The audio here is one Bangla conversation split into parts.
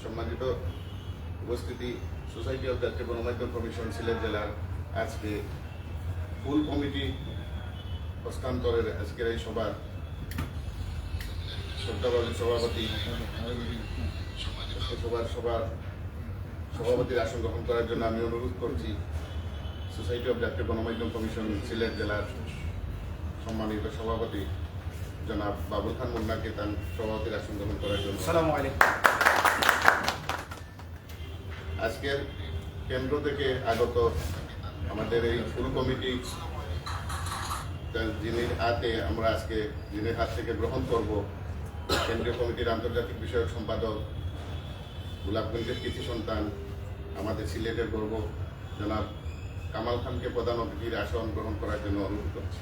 সম্মানিত উপস্থিতি, সোসাইটি অফ জাতীয় গণমাধ্যম কমিশন সিলেট জেলার আজকে ফুল কমিটি হস্তান্তরের আজকের এই সভার শ্রদ্ধাভাজন সভাপতি সভাপতির আসন গ্রহণ করার জন্য আমি অনুরোধ করছি সোসাইটি অফ জাতীয় গণমাধ্যম কমিশন সিলেট জেলার সম্মানিত সভাপতি জনাব বাবুল খান মুন্নাকে তার সভাপতির আসন গ্রহণ করার জন্য। আসসালামু আলাইকুম। আজকের কেন্দ্র থেকে আগত আমাদের এই ফুল কমিটি যিনির হাত থেকে গ্রহণ করব কেন্দ্রীয় কমিটির আন্তর্জাতিক বিষয়ক সম্পাদক গোলাপগঞ্জের কৃতি সন্তান আমাদের সিলেটের গর্ব জনাব কামাল খানকে প্রধান অতিথির আসন গ্রহণ করার জন্য অনুরোধ করছি।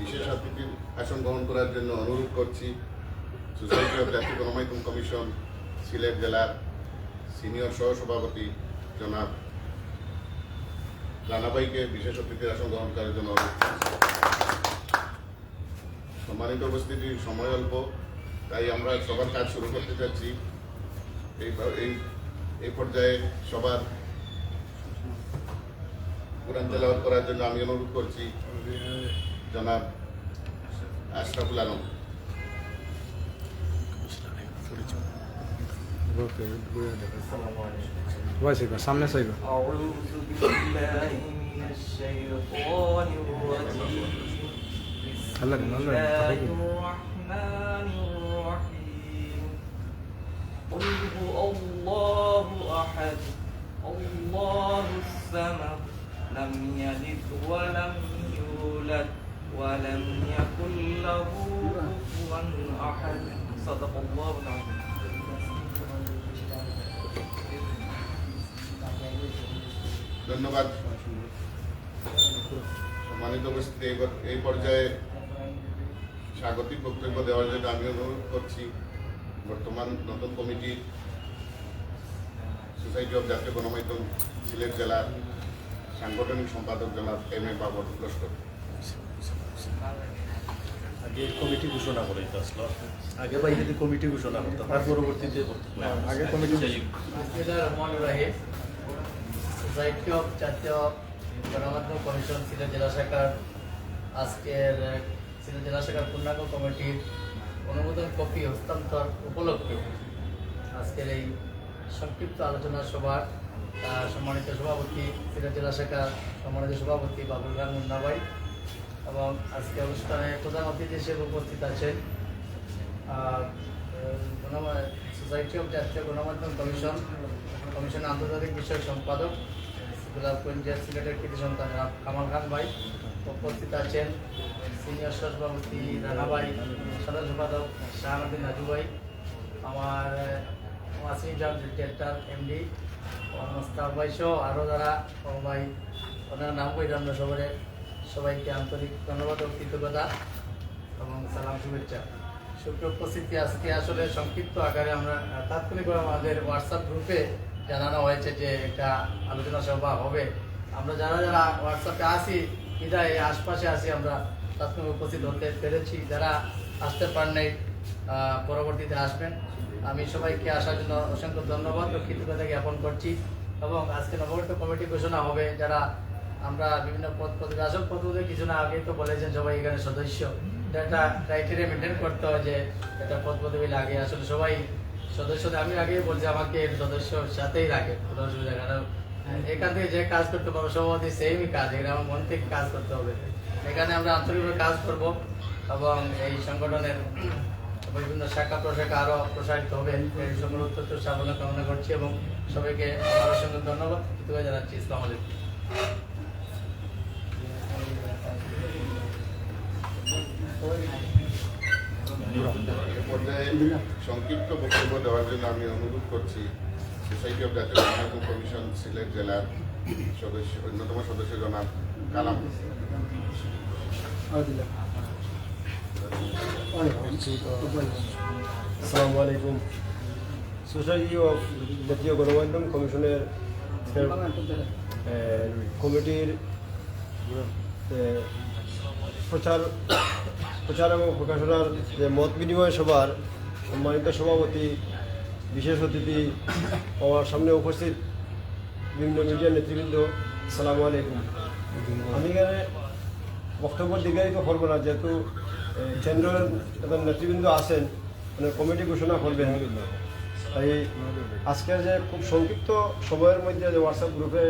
বিশেষ অতিথির আসন গ্রহণ করার জন্য অনুরোধ করছি সোসাইটি অফ জাতীয় গণমাধ্যম কমিশন সিলেট জেলার সিনিয়র সহসভাপতি জনাব রানাভাইকে বিশেষ অতিথির আসন গ্রহণ করার জন্য অনুরোধ করছি। সম্মানিত উপস্থিতির সময় অল্প, তাই আমরা সবার কাজ শুরু করতে চাচ্ছি। এই পর্যায়ে সবার কোরআন তেলাওয়াত করার জন্য আমি অনুরোধ করছি জনাব আশরাফুল আলম। সামনে চাইব। قل هو الله أحد الله الصمد لم يلد ولم يولد ولم يكن له كفوا أحد صدق الله العظيم. ধন্যবাদ। সম্মানিত উপস্থিতি, এই পর্যায়ে স্বাগতিক বক্তব্য দেওয়ার জন্য আমি অনুরোধ করছি বর্তমান নতুন কমিটি সোসাইটি অফ জাতীয় গণমাধ্যম সিলেট জেলার সাংগঠনিক সম্পাদক জনাব এম এ বাবর লস্কর। আগে কমিটি ঘোষণা করে আসলো, আগে ভাই যদি কমিটি ঘোষণা করতো তার পরবর্তীতে আগে কমিটি সোসাইটি অফ জাতীয় গণমাধ্যম কমিশন সিলেট জেলা শাখার আজকের সিলেট জেলা শাখার পূর্ণাঙ্গ কমিটির অনুমোদন কপি হস্তান্তর উপলক্ষে আজকের এই সংক্ষিপ্ত আলোচনা সভার সম্মানিত সভাপতি সিলেট জেলা শাখার সম্মানিত সভাপতি বাবুল খান মুন্না ভাই এবং আজকে অনুষ্ঠানে প্রধান অতিথি হিসেবে উপস্থিত আছেন সোসাইটি অফ জাতীয় গণমাধ্যম কমিশনের আন্তর্জাতিক বিষয়ক সম্পাদক গোলাপগঞ্জের সিলেটের কৃতি সন্তান কামাল খান ভাই, উপস্থিত আছেন সিনিয়র সহসভাপতি রানা ভাই, সাধারণ সম্পাদক শাহানুদ্দিন রাজু ভাই, আমার ওয়াসিম জাহান ডিরেক্টর এমডি মোস্তাফ ভাই সহ আরও যারা ভাই ওনার নাম বই আমরা সবাইকে আন্তরিক ধন্যবাদ ও কৃতজ্ঞতা এবং সালাম শুভেচ্ছা। সুপ্রিয় উপস্থিতি, আজকে আসলে সংক্ষিপ্ত আকারে আমরা তাৎক্ষণিকভাবে আমাদের হোয়াটসঅ্যাপ গ্রুপে জানানো হয়েছে যে একটা আলোচনা সভা হবে। আমরা যারা যারা হোয়াটসঅ্যাপে আসি বিদায় আশপাশে আসি আমরা তাৎক্ষণিক উপস্থিত হতে পেরেছি, যারা আসতে পারেন পরবর্তীতে আসবেন। আমি সবাইকে আসার জন্য অসংখ্য ধন্যবাদ ও কৃতজ্ঞতা জ্ঞাপন করছি এবং আজকে নবগঠিত কমিটি ঘোষণা হবে যারা আমরা বিভিন্ন পদে আসল পদে কিছু না আগেই তো বলেছেন সবাই এখানে সদস্য, একটা ক্রাইটেরিয়া মেনটেন করতে হয় যে এটা পদবি লাগে। আসলে সবাই সদস্য আমি আগেই বলছি আমাকে সদস্যর সাথেই রাখে, কোনো অসুবিধা। কারণ এখান থেকে যে কাজ করতে পারবো সভাপতি সেমই কাজ, এখানে আমার মন থেকে কাজ করতে হবে। এখানে আমরা আন্তরিকভাবে কাজ করব এবং এই সংগঠনের বিভিন্ন শাখা প্রশাখা আরও প্রসারিত হবে। এই সংগঠন অত্যন্ত সাফল্য কামনা করছি এবং সবাইকে আমার অসংখ্য ধন্যবাদ কৃতজ্ঞতা জানাচ্ছি। আসসালামু আলাইকুম। পর্যায়ে সংক্ষিপ্ত বক্তব্য দেওয়ার জন্য আমি অনুরোধ করছি সোসাইটি অফ জাতীয় গণমাধ্যম কমিশন সিলেট জেলার অন্যতম সদস্য জনাব কালাম। আসসালামু আলাইকুম। সোসাইটি অফ জাতীয় গণমাধ্যম কমিশনের কমিটির প্রচার প্রচার এবং প্রকাশনার যে মত বিনিময় সভার সম্মানিত সভাপতি, বিশেষ অতিথি, আমার সামনে উপস্থিত বিভিন্ন মিডিয়ার নেতৃবৃন্দ, আসসালামু আলাইকুম। আমি এখানে বক্তব্য দীর্ঘায়িত করবো না, যেহেতু কেন্দ্রের এবং নেতৃবৃন্দ আছেন, মানে কমিটি ঘোষণা করবেন। তাই আজকের যে খুব সংক্ষিপ্ত সময়ের মধ্যে যে হোয়াটসঅ্যাপ গ্রুপে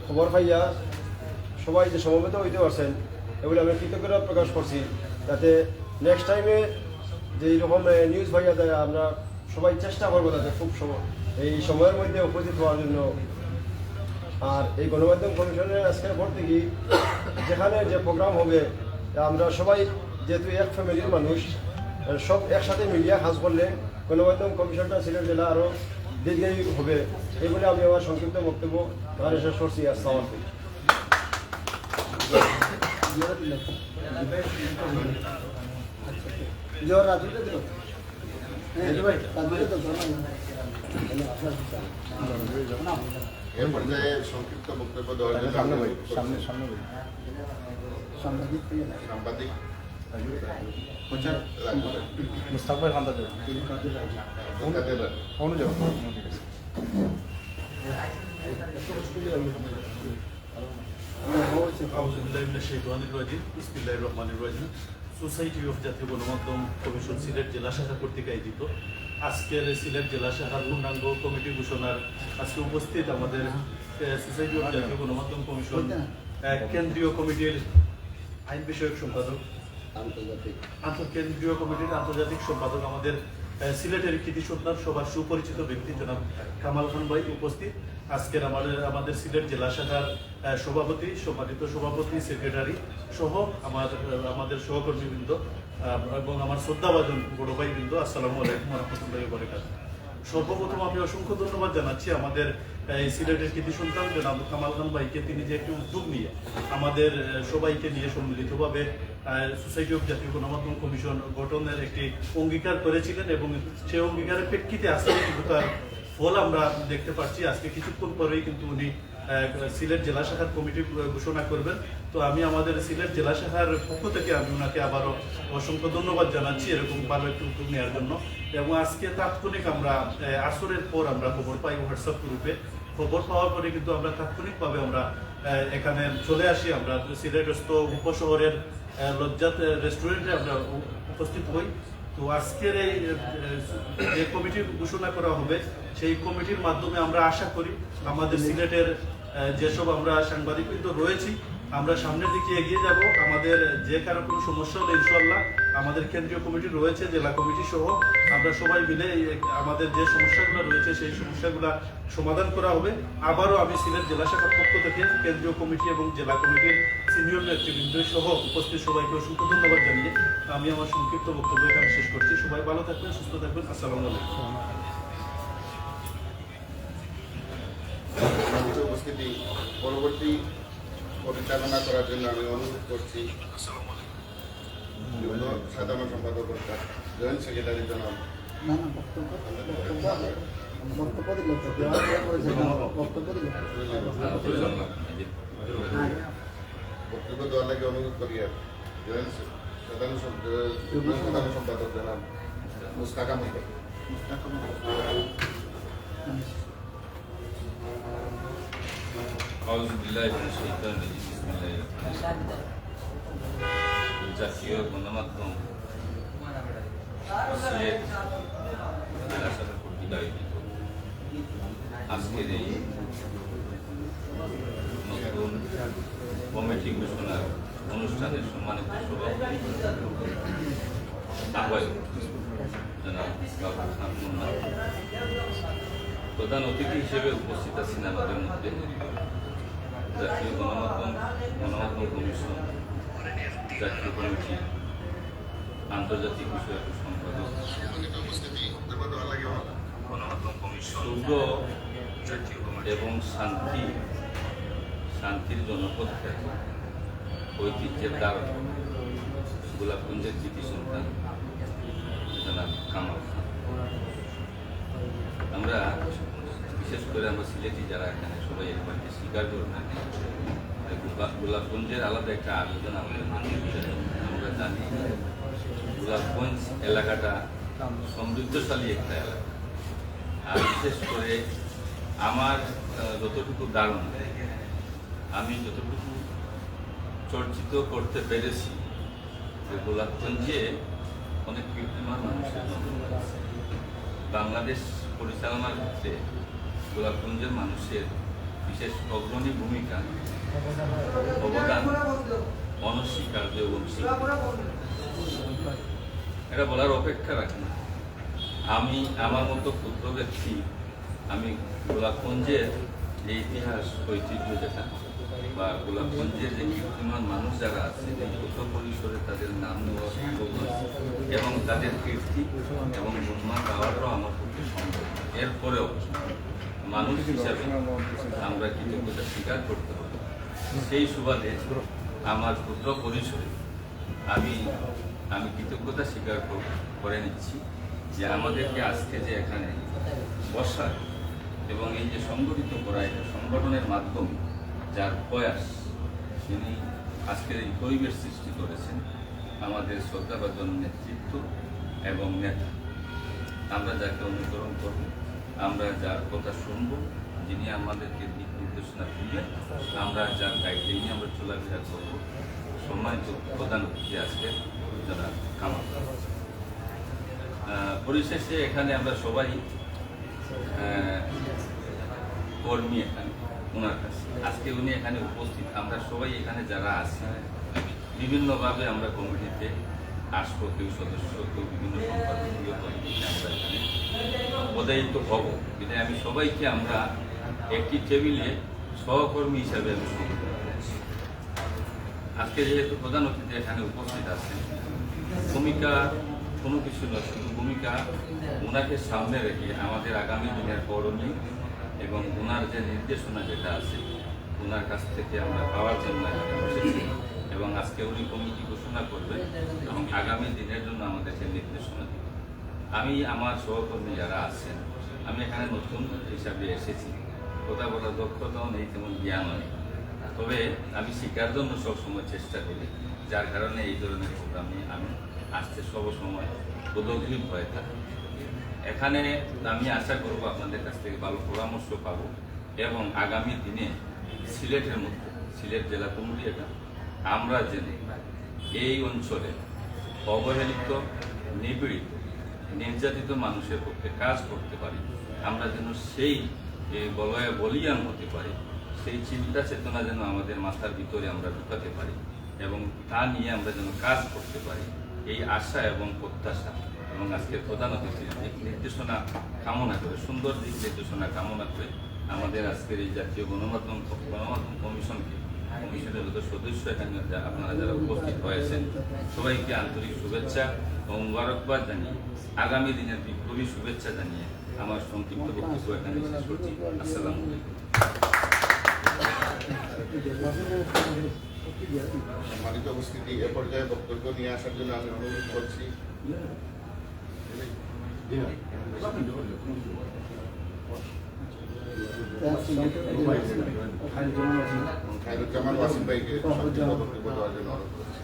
খবর পাইয়া সবাই যে সমবেত হইতে পারছেন, এগুলো আমি কৃতজ্ঞতা প্রকাশ করছি, যাতে নেক্সট টাইমে যে এইরকম নিউজ পাইয়া যায় আমরা সবাই চেষ্টা করবো যাতে খুব এই সময়ের মধ্যে উপস্থিত হওয়ার জন্য। আর এই গণমাধ্যম কমিশনের আজকের পর থেকে যেখানে যে প্রোগ্রাম হবে, আমরা সবাই যেহেতু এক ফ্যামিলির মানুষ, সব একসাথে মিডিয়া কাজ করলে গণমাধ্যম কমিশনটা সিলেট জেলা আরও দীর্ঘায়ী হবে। এই বলে আমি আমার সংক্ষিপ্ত বক্তব্য এখানে শেষ করছি। আসসালামু আলাইকুম। এর পর্যায়ে সংক্ষিপ্ত বক্তব্য দেওয়ার জন্য সামনে ভাই, সামনে সাংবাদিক প্রচার মুস্তাফা খান্দা দেব অনু যাব সোসাইটি অফ জাতীয় গণমাধ্যম কমিশন সিলেট জেলা শাখা কর্তৃক আয়োজিত আজকের সিলেট জেলা শাখার পূর্ণাঙ্গ কমিটি ঘোষণার আজকে উপস্থিত আমাদের সোসাইটি অফ জাতীয় গণমাধ্যম কমিশন কেন্দ্রীয় কমিটির আইন বিষয়ক সম্পাদক, কেন্দ্রীয় কমিটির আন্তর্জাতিক সম্পাদক, আমাদের সিলেটের কৃতি সন্তান সবার সুপরিচিত ব্যক্তি জনাব কামাল খান ভাই উপস্থিত। আজকের আমাদের সিলেট জেলা শাখার সভাপতি, সম্মানিত সভাপতি, সেক্রেটারি সহ আমাদের সহকর্মীবৃন্দ এবং আমার শ্রদ্ধাভাজন বড় ভাইবৃন্দ, আসসালামু আলাইকুম ওয়া রাহমাতুল্লাহি ওয়া বারাকাতুহু। সর্বপ্রথম আমি অসংখ্য ধন্যবাদ জানাচ্ছি আমাদের এই সিলেটের কৃতি সন্তান জনাব কামাল খান ভাইকে, তিনি যে একটি উদ্যোগ নিয়ে আমাদের সবাইকে নিয়ে সম্মিলিতভাবে সোসাইটি অফ জাতীয় গণমাধ্যম কমিশন গঠনের একটি অঙ্গীকার করেছিলেন এবং সেই অঙ্গীকারের প্রেক্ষিতে আজকে কিন্তু তার ফল আমরা দেখতে পাচ্ছি। আজকে কিছুক্ষণ পরেই কিন্তু উনি সিলেট জেলা শাখার কমিটি ঘোষণা করবেন। তো আমি আমাদের সিলেট জেলা শাখার পক্ষ থেকে আমি ওনাকে আবারও অসংখ্য ধন্যবাদ জানাচ্ছি এরকম ভালো একটি উদ্যোগ নেওয়ার জন্য। এবং আজকে তাৎক্ষণিক আমরা আসরের পর আমরা খবর পাই হোয়াটসঅ্যাপ গ্রুপে, খবর পাওয়ার পরে কিন্তু আমরা তাৎক্ষণিকভাবে আমরা এখানে চলে আসি। আমরা সিলেটস্থ উপশহরের লজ্জাত রেস্টুরেন্টে আমরা উপস্থিত হই। তো আজকের এই যে কমিটি ঘোষণা করা হবে, সেই কমিটির মাধ্যমে আমরা আশা করি আমাদের সিলেটের যেসব আমরা সাংবাদিকবৃন্দ রয়েছি, আমরা সামনের দিকে এগিয়ে যাব। আমাদের যে কারো কোনো সমস্যা হলে ইনশাআল্লাহ আমাদের কেন্দ্রীয় কমিটি রয়েছে, জেলা কমিটি সহ আমরা সবাই মিলে আমাদের যে সমস্যাগুলো রয়েছে সেই সমস্যাগুলো সমাধান করা হবে। আবারও আমি সিলেট জেলা শাখার পক্ষ থেকে কেন্দ্রীয় কমিটি এবং জেলা কমিটির সিনিয়র নেতৃবৃন্দ সহ উপস্থিত সবাইকে অসংখ্য ধন্যবাদ জানিয়ে আমি আমার সংক্ষিপ্ত বক্তব্য এখানে শেষ করছি। সবাই ভালো থাকবেন, সুস্থ থাকবেন। আসসালামু আলাইকুম। উপস্থিতি পরবর্তী পরিচালনা করার জন্য আমি অনুরোধ করছি সাধারণ সম্পাদক জয়েন্ট সেক্রেটারি জনাব বক্তব্য দেওয়ার লাগে অনুরোধ করি। আর জয়েন্ট সাধারণ সম্পাদক জনাব মুস্তাক আহমদ। জাতীয় গণমাধ্যম সিলেট জেলা শাখা কর্তৃক আয়োজিত আজকের এই নতুন কমিটি ঘোষণার অনুষ্ঠানের সম্মানিত সভাপতি আহ্বায়ক জনাব কামাল খান মুন্না, প্রধান অতিথি হিসেবে উপস্থিত আছেন আমাদের মধ্যে জাতীয় গণমাধ্যম কমিশন জাতীয় কমিটি আন্তর্জাতিক বিষয়ক সম্পাদক, গণমাধ্যম কমিশন এবং শান্তির জনপদ ঐতিহ্যের দ্বার গোলাপগঞ্জের কৃতি সন্তান জনাব কামাল খান। আমরা বিশেষ করে আমরা সিলেটি যারা এখানে সবাই এর বাড়িতে স্বীকার করি না, গোলাপগঞ্জের আলাদা একটা আবেদন আমাদের মধ্যে। আমরা জানি গোলাপগঞ্জ এলাকাটা সমৃদ্ধশালী একটা এলাকা, আর বিশেষ করে আমার যতটুকু ধারণা, আমি যতটুকু চর্চিত করতে পেরেছি যে গোলাপগঞ্জে অনেক কীর্তিমান মানুষের জন্ম হয়েছে। বাংলাদেশ পরিচালনার ক্ষেত্রে গোলাপগঞ্জের মানুষের বিশেষ অগ্রণী ভূমিকা, অবদান অনস্বীকার্য এবং এটা বলার অপেক্ষা রাখি না। আমি আমার মতো ক্ষুদ্র ব্যক্তি, আমি গোলাপগঞ্জের যে ইতিহাস ঐতিহ্য যেটা বা গোলাপগঞ্জের যে কীর্তিমান মানুষ যারা আছে এই ছোট পরিসরে তাদের নাম নেওয়া সম্ভব নয় এবং তাদের কীর্তি এবং সম্মান পাওয়াটাও আমার পক্ষে সম্ভব। এরপরেও মানুষ হিসাবে আমরা কৃতজ্ঞতা স্বীকার করতে হবে। সেই সুবাদে আমার ক্ষুদ্র পরিসরে আমি কৃতজ্ঞতা স্বীকার করে নিচ্ছি যে আমাদেরকে আজকে যে এখানে বসার এবং এই যে সংগঠিত করা এটা সংগঠনের মাধ্যমে যার প্রয়াস, তিনি আজকের এই পরিবেশ সৃষ্টি করেছেন আমাদের শ্রদ্ধাভাজন নেতৃত্ব এবং নেতা। আমরা যাকে অনুসরণ করব, আমরা যার কথা শুনব, যিনি আমাদেরকে দিক নির্দেশনা দিবেন, আমরা যার গাইডলাইন নিয়ে আমরা চলাফেরা করব, সম্মানিত প্রধান অতিথি আজকে যারা কামাল। পরিশেষে এখানে আমরা সবাই কর্মী, এখানে ওনার কাছে আজকে উনি এখানে উপস্থিত, আমরা সবাই এখানে যারা আছি বিভিন্নভাবে আমরা কমিটিতে আসবো, কেউ সদস্য, কেউ বিভিন্ন সম্পাদকীয় কমিটিতে আমরা এখানে পদায়িত হব। এটা আমি সবাইকে আমরা একটি টেবিলে সহকর্মী হিসাবে আমি শুরু করছি। আজকে যেহেতু প্রধান অতিথি এখানে উপস্থিত আছেন, ভূমিকা কোনো কিছু নয়, শুধু ভূমিকা ওনাকে সামনে রেখে আমাদের আগামী দিনের করণীয় এবং ওনার যে নির্দেশনা যেটা আছে ওনার কাছ থেকে আমরা পাওয়ার জন্য এখানে বসেছি এবং আজকে উনি কমিটি ঘোষণা করবেন এবং আগামী দিনের জন্য আমাদেরকে নির্দেশনা দেবেন। আমি আমার সহকর্মী যারা আছেন, আমি এখানে নতুন হিসাবে এসেছি, কথা বলার দক্ষতাও নেই, তেমন জ্ঞানও নেই, তবে আমি শেখার জন্য সবসময় চেষ্টা করি, যার কারণে এই ধরনের প্রোগ্রামে আমি আসতে সবসময় উদ্যোগী হয়ে থাকি। এখানে আমি আশা করব আপনাদের কাছ থেকে ভালো পরামর্শ পাবো এবং আগামী দিনে সিলেটের মধ্যে, সিলেট জেলা কমিটি এটা আমরা জেনে এই অঞ্চলে অবহেলিত, নিপীড়িত, নির্যাতিত মানুষের পক্ষে কাজ করতে পারি, আমরা যেন সেই বলয়ে বলিয়ান হতে পারি, সেই চিন্তা চেতনা যেন আমাদের মাথার ভিতরে আমরা ঢুকাতে পারি এবং তা নিয়ে আমরা যেন কাজ করতে পারি, এই আশা এবং প্রত্যাশা এবং আজকের প্রধান অতিথির দিক নির্দেশনা কামনা করে, সুন্দর দিক নির্দেশনা কামনা করে আমাদের আজকের এই জাতীয় গণমাধ্যম কমিশনের যত সদস্য এখানে আপনারা যারা উপস্থিত হয়েছেন সবাইকে আন্তরিক শুভেচ্ছা ও মুবারকবাদ জানিয়ে আগামী দিনের বিপ্লবী শুভেচ্ছা জানিয়ে আমার সংক্ষিপ্ত বক্তব্য এখানে শেষ করছি। আসসালামু আলাইকুম। সম্মানিত উপস্থিতি, এ পর্যায়ে বক্তব্য নিয়ে আসার জন্য আমি অনুরোধ করছি খায়রুজ্জামান ওয়াসিম ভাইকে সংক্ষিপ্ত বক্তব্য দেওয়ার জন্য অনুরোধ করছি।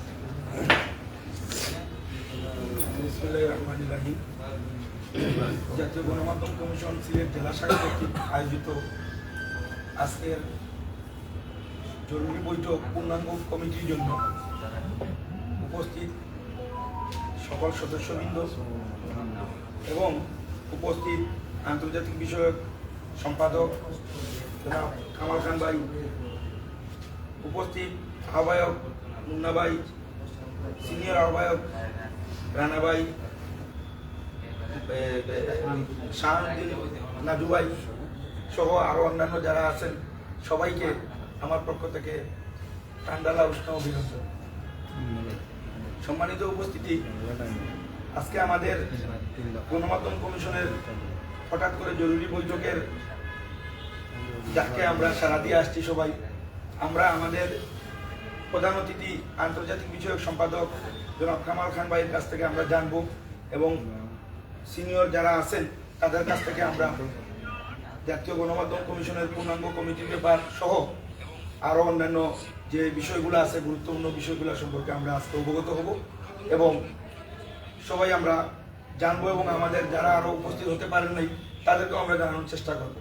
জাতীয় গণমাধ্যম কমিশন সিলেট জেলা শাখা কর্তৃক আয়োজিত আজকের জরুরি বৈঠক পূর্ণাঙ্গ কমিটির জন্য উপস্থিত সকল সদস্যবৃন্দ এবং উপস্থিত আন্তর্জাতিক বিষয়ক সম্পাদক জনাব কামাল খান ভাই, উপস্থিত আহ্বায়ক মুন্না ভাই, সিনিয়র আহ্বায়ক রানা ভাই, শাহানুদ্দিন নাজু ভাই সহ আরও অন্যান্য যারা আছেন, সবাইকে আমার পক্ষ থেকে ঠান্ডালা উষ্ণ অভিনন্দন। সম্মানিত উপস্থিতি, আজকে আমাদের গণমাধ্যম কমিশনের হঠাৎ করে জরুরি বৈঠকের যাকে আমরা সারা দিয়ে আসছি সবাই, আমরা আমাদের প্রধান অতিথি আন্তর্জাতিক বিষয়ক সম্পাদক জনাব কামাল খান ভাইয়ের কাছ থেকে আমরা জানব এবং সিনিয়র যারা আছেন তাদের কাছ থেকে আমরা জাতীয় গণমাধ্যম কমিশনের পূর্ণাঙ্গ কমিটির ব্যাপার সহ আরও অন্যান্য যে বিষয়গুলো আছে গুরুত্বপূর্ণ বিষয়গুলো সম্পর্কে আমরা আজকে অবগত হব এবং সবাই আমরা জানবো এবং আমাদের যারা আরও উপস্থিত হতে পারেন নাই তাদেরকেও আমরা জানানোর চেষ্টা করব।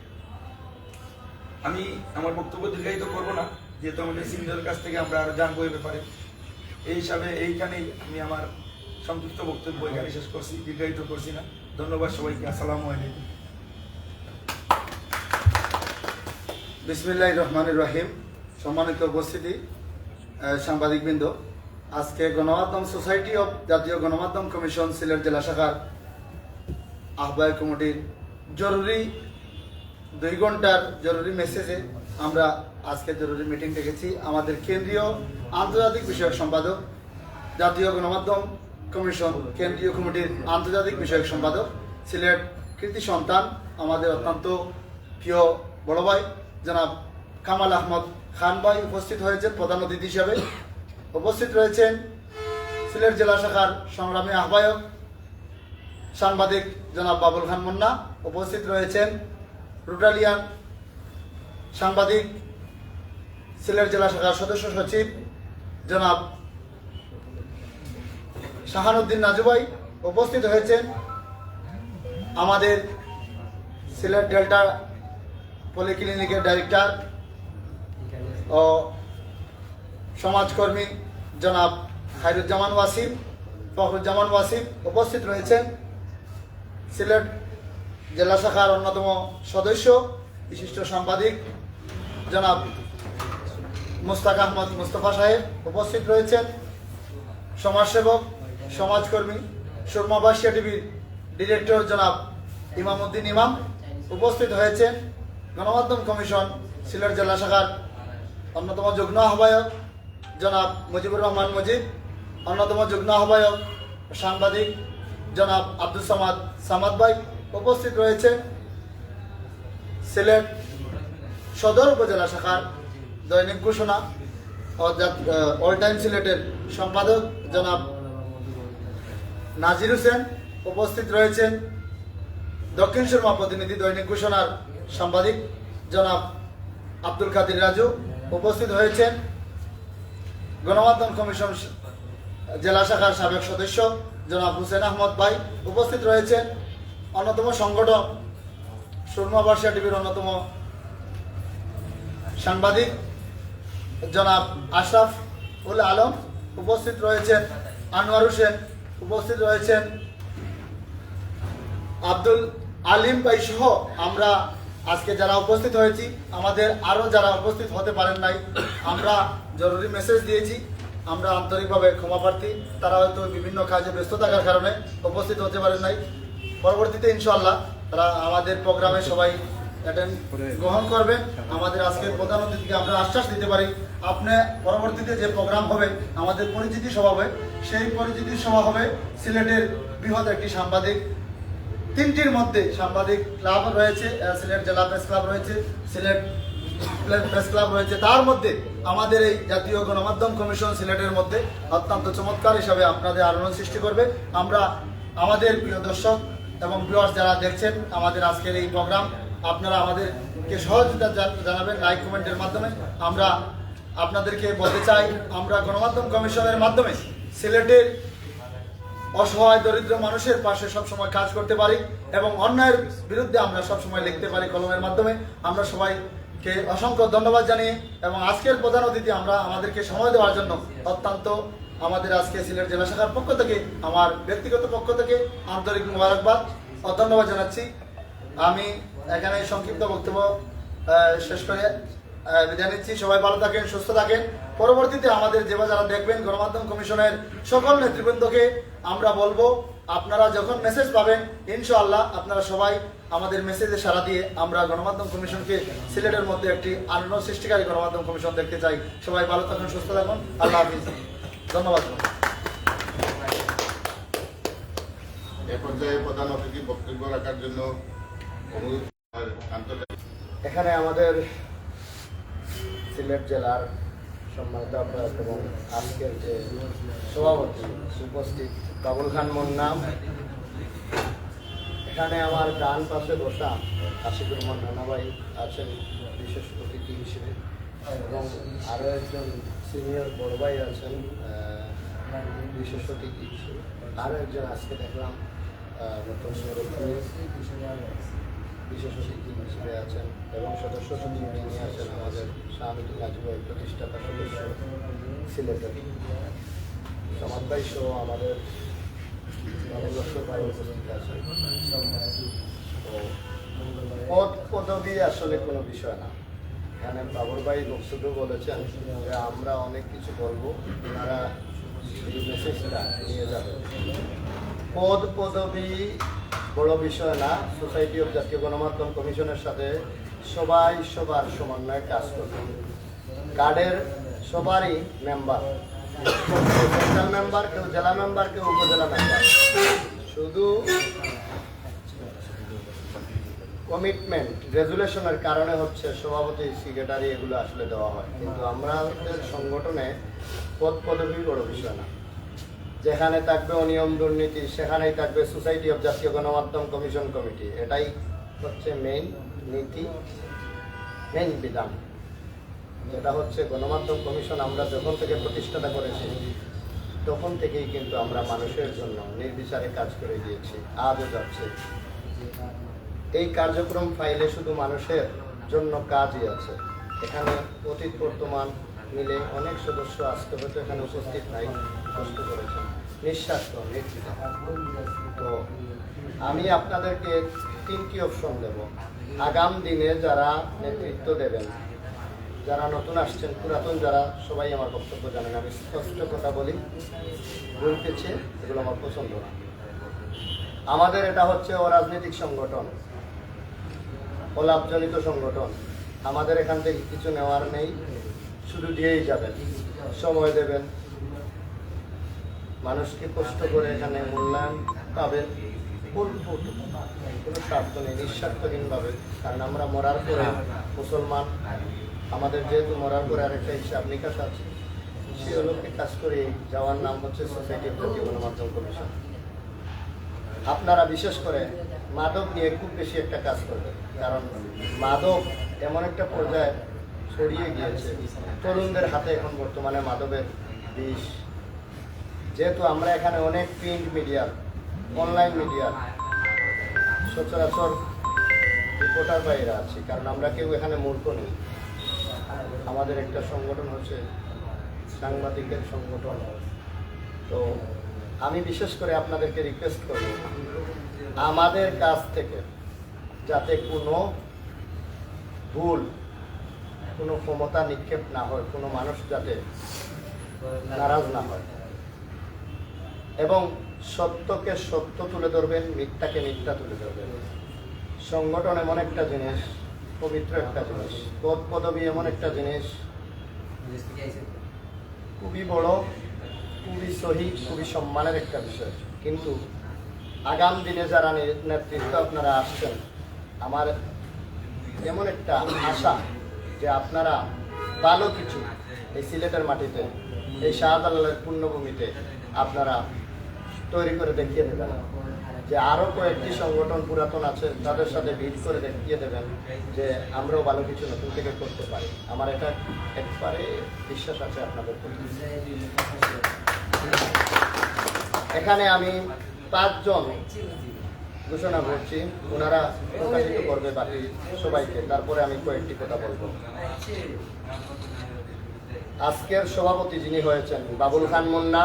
আমি আমার বক্তব্য দীর্ঘায়িত করব না, যেহেতু আমাদের সিনিয়রের কাছ থেকে আমরা আরও জানবো এই ব্যাপারে। এই হিসাবে এইখানেই আমি আমার সংক্ষিপ্ত বক্তব্য এখানে শেষ করছি, দীর্ঘায়িত করছি না। ধন্যবাদ সবাইকে। আসসালামু আলাইকুম। বিসমিল্লাহির রহমানির রহিম। সম্মানিত উপস্থিতি, সাংবাদিকবৃন্দ, আজকে গণমাধ্যম সোসাইটি অব জাতীয় গণমাধ্যম কমিশন সিলেট জেলা শাখার আহ্বায়ক কমিটির জরুরি 2 ঘন্টার জরুরি মেসেজে আমরা আজকে জরুরি মিটিং ডেকেছি। আমাদের কেন্দ্রীয় আন্তর্জাতিক বিষয়ক সম্পাদক, জাতীয় গণমাধ্যম কমিশন কেন্দ্রীয় কমিটির আন্তর্জাতিক বিষয়ক সম্পাদক, সিলেট কৃতি সন্তান, আমাদের অত্যন্ত প্রিয় বড় ভাই জনাব কামাল আহমদ খান ভাই উপস্থিত হয়েছেন প্রধান অতিথি হিসাবে। উপস্থিত রয়েছেন সিলেট জেলা শাখার সংগ্রামী আহ্বায়ক সাংবাদিক জনাব বাবুল খান মুন্না। উপস্থিত রয়েছেন রুটালিয়ান সাংবাদিক সিলেট জেলা শাখার সদস্য সচিব জনাব শাহানুদ্দিন নাজু ভাই। উপস্থিত হয়েছেন আমাদের সিলেট ডেল্টা পলিক্লিনিকের ডাইরেক্টর ও সমাজকর্মী জনাব খায়রুজ্জামান ওয়াসিম, ফখরুজ্জামান ওয়াসিম। উপস্থিত রয়েছেন সিলেট জেলা শাখার অন্যতম সদস্য বিশিষ্ট সাংবাদিক জনাব মুস্তাক আহমদ মুস্তফা সাহেব। উপস্থিত রয়েছেন সমাজসেবক সমাজকর্মী সুরমা বাসিয়া টিভির ডিরেক্টর জনাব ইমামউদ্দিন ইমাম। উপস্থিত হয়েছেন গণমাধ্যম কমিশন সিলেট জেলা শাখার অন্যতম যুগ্ম আহ্বায়ক জনাব মুজিবুর রহমান মুজিব, অন্যতম যুগ্ম আহ্বায়ক সাংবাদিক জনাব আব্দুল সামাদ সামাদ ভাই। উপস্থিত রয়েছে সিলেট সদর উপজেলা শাখার দৈনিক ঘোষণা ও অল টাইম সিলেটের সম্পাদক জনাব নাজির হোসেন। উপস্থিত রয়েছেন দক্ষিণ সুরমা প্রতিনিধি দৈনিক ঘোষণার সাংবাদিক জনাব আব্দুল কাদির রাজু। উপস্থিত হয়েছেন গণমাধ্যম কমিশন জেলা শাখার সাবেক সদস্য জনাব হুসেন আহমদ ভাই। উপস্থিত রয়েছেন অন্যতম সংগঠন সুরমা বাসিয়া টিভির অন্যতম সাংবাদিক জনাব আশরাফ উল আলম। উপস্থিত রয়েছেন আনোয়ার হোসেন। উপস্থিত রয়েছেন আব্দুল আলিম ভাই সহ আমরা আজকে যারা উপস্থিত হয়েছি, আমাদের আরও যারা উপস্থিত হতে পারেন নাই, আমরা জরুরি মেসেজ দিয়েছি, আমরা আন্তরিকভাবে ক্ষমা প্রার্থী। তারা হয়তো বিভিন্ন কাজে ব্যস্ত থাকার কারণে উপস্থিত হতে পারেন নাই। পরবর্তীতে ইনশাআল্লাহ তারা আমাদের প্রোগ্রামে সবাই গ্রহণ করবেন। আমাদের আজকের প্রধান অতিথিকে আমরা আশ্বাস দিতে পারি, আপনি পরবর্তীতে যে প্রোগ্রাম হবে আমাদের পরিচিতি সভা হবে, সেই পরিচিতি সভা হবে সিলেটের বৃহৎ একটি সাংবাদিক 3টির মধ্যে সাংবাদিক ক্লাব রয়েছে, সিলেট জেলা প্রেস ক্লাব রয়েছে, সিলেট প্রেস ক্লাব রয়েছে, তার মধ্যে আমাদের এই জাতীয় গণমাধ্যম কমিশন সিলেটের মধ্যে অত্যন্ত চমৎকার হিসাবে আপনাদের আলোড়ন সৃষ্টি করবে। আমরা আমাদের প্রিয় দর্শক এবং ভিউয়ার্স যারা দেখছেন আমাদের আজকের এই প্রোগ্রাম, আপনারা আমাদেরকে সহযোগিতা জানাবেন লাইক কমেন্টের মাধ্যমে। আমরা আপনাদেরকে বলতে চাই, আমরা গণমাধ্যম কমিশনের মাধ্যমে সিলেটের অসহায় দরিদ্র মানুষের পাশে সবসময় কাজ করতে পারি এবং অন্যায়ের বিরুদ্ধে আমরা সবসময় লিখতে পারি কলমের মাধ্যমে। আমরা সবাইকে অসংখ্য ধন্যবাদ জানিয়ে এবং আজকের প্রধান অতিথি আমরা আমাদেরকে সময় দেওয়ার জন্য অত্যন্ত আমাদের আজকে সিলেট জেলা শাখার পক্ষ থেকে, আমার ব্যক্তিগত পক্ষ থেকে আন্তরিক মোবারকবাদ ও ধন্যবাদ জানাচ্ছি। আমি এখানে সংক্ষিপ্ত বক্তব্য শেষ করে বিদায় নিচ্ছি। সবাই ভালো থাকেন, সুস্থ থাকেন। পরবর্তীতে আমাদের যারা দেখবেন গণমাধ্যম কমিশনের সকল নেতৃবৃন্দকে আমরা বলবো, আপনারা যখন মেসেজ পাবেন ইনশাআল্লাহ আপনারা সবাই আমাদের মেসেজে সাড়া দিয়ে আমরা গণমাধ্যম কমিশনকে সিলেটের মধ্যে একটি আনন্দ সৃষ্টিকারী গণমাধ্যম কমিশন দেখতে চাই। সবাই ভালো থাকুন, সুস্থ থাকুন। আল্লাহ হাফিজ। ধন্যবাদ। এ পর্যায়ে প্রধান অতিথি বক্তব্য রাখার জন্য অনুরোধ আন্তর্জাতিক এখানে আমাদের সিলেট জেলার সম্মানিত আহ্বায়ক এবং আজকের যে সভাপতি উপস্থিত বাবুল খান মুন্না, এখানে আমার ডান পাশে বসা আশিকুর রহমান রানা ভাই আছেন বিশেষ অতিথি হিসেবে, এবং আরও একজন সিনিয়র বড় ভাই আছেন বিশেষ অতিথি, আরও একজন আজকে দেখলাম নতুন বিশেষ অতিথি হিসেবে আছেন এবং সদস্য সচিব যিনি আছেন আমাদের শাহানুদ্দিন নাজিব ভাই, প্রতিষ্ঠাতা সদস্য সিলেটের সমাজ ভাই সহ আমাদের নবদর্শক ভাই উপস্থিত আছেন। তো পদ পদবি আসলে কোনো বিষয় না, এখানে বাবর ভাই বক্তব্য বলেছেন যে আমরা অনেক কিছু বলবো, ওনারা এই মেসেজটা নিয়ে যাবে। পদ পদবি বড় বিষয় না, সোসাইটি অফ জাতীয় গণমাধ্যম কমিশনের সাথে সবাই সবার সমন্বয়ে কাজ করবে। কার্ডের সবারই মেম্বার, সেন্ট্রাল মেম্বার, কেউ জেলা মেম্বার, কেউ উপজেলা মেম্বার। শুধু কমিটমেন্ট রেজুলেশনের কারণে হচ্ছে সভাপতি, সেক্রেটারি এগুলো আসলে দেওয়া হয়, কিন্তু আমাদের সংগঠনে পদ পদবি বড় বিষয় না। যেখানে থাকবে অনিয়ম দুর্নীতি সেখানেই থাকবে সোসাইটি অফ জাতীয় গণমাধ্যম কমিশন কমিটি। এটাই হচ্ছে মেইন নীতি, মেইন বিধান, যেটা হচ্ছে গণমাধ্যম কমিশন আমরা যখন থেকে প্রতিষ্ঠাতা করেছি তখন থেকেই কিন্তু আমরা মানুষের জন্য নির্বিচারে কাজ করে গিয়েছি, আজও যাচ্ছে। এই কার্যক্রম ফাইলে শুধু মানুষের জন্য কাজই আছে। এখানে অতীত বর্তমান মিলে অনেক সদস্য আজকে হয়তো এখানে উপস্থিত নাই, কষ্ট করেছেন, নিঃস্বার্থ নির্বিধা। তো আমি আপনাদেরকে 3টি অপশন দেব। আগাম দিনে যারা নেতৃত্ব দেবেন, যারা নতুন আসছেন, পুরাতন যারা, সবাই আমার বক্তব্য জানেন, আমি স্পষ্ট কথা বলি, ভুল পেছে এগুলো আমার পছন্দ না। আমাদের এটা হচ্ছে অরাজনৈতিক সংগঠন, অলাভজনিত সংগঠন। আমাদের এখান থেকে কিছু নেওয়ার নেই, শুধু দিয়েই যাবেন, সময় দেবেন, মানুষকে কষ্ট করে এখানে মূল্যায়ন পাবেন, কোনো স্বার্থ নেই, নিঃস্বার্থহীনভাবে। কারণ আমরা মরার পরে মুসলমান, আমাদের যেহেতু মরার পরে আরেকটা হিসাব নিকাশ আছে, সে লোককে কাজ করে যাওয়ার নাম হচ্ছে সোসাইটি অফ জাতীয় গণমাধ্যম কমিশন। আপনারা বিশেষ করে মাদক নিয়ে খুব বেশি একটা কাজ করবেন, কারণ মাদক এমন একটা পর্যায়ে ছড়িয়ে গিয়েছে, তরুণদের হাতে এখন বর্তমানে মাদকের বিষ। যেহেতু আমরা এখানে অনেক প্রিন্ট মিডিয়ার, অনলাইন মিডিয়ার সচরাচর রিপোর্টার বাইরে আছি, কারণ আমরা কেউ এখানে মূর্খ নেই। আমাদের একটা সংগঠন হচ্ছে সাংবাদিকের সংগঠন। তো আমি বিশেষ করে আপনাদেরকে রিকোয়েস্ট করব, আমাদের কাছ থেকে যাতে কোনো ভুল, কোনো ক্ষমতা নিক্ষেপ না হয়, কোনো মানুষ যাতে নারাজ না হয়, এবং সত্যকে সত্য তুলে ধরবেন, মিথ্যাকে মিথ্যা তুলে ধরবেন। সংগঠন এমন একটা জিনিস, পবিত্র একটা জিনিস, পদ পদবি এমন একটা জিনিস, খুবই বড়, খুবই সহি, খুবই সম্মানের একটা বিষয়। কিন্তু আগাম দিনে যারা নেতৃত্ব আপনারা আসছেন, আমার এমন একটা আশা যে আপনারা ভালো কিছু এই সিলেটের মাটিতে, এই শাহজালালের পুণ্যভূমিতে আপনারা তৈরি করে দেখিয়ে দেবেন, যে আরও কয়েকটি সংগঠন পুরাতন আছে তাদের সাথে ভিড় করে দেখিয়ে দেবেন যে আমরাও ভালো কিছু নতুন থেকে করতে পারি। আমার এটা একবারে বিশ্বাস আছে আপনাদের প্রতি। এখানে আমি 5 জন ঘোষণা করছি, ওনারা প্রকাশিত করবে বাকি সবাইকে, তারপরে আমি কয়েকটি কথা বলবো। আজকের সভাপতি যিনি হয়েছেন বাবুল খান মুন্না,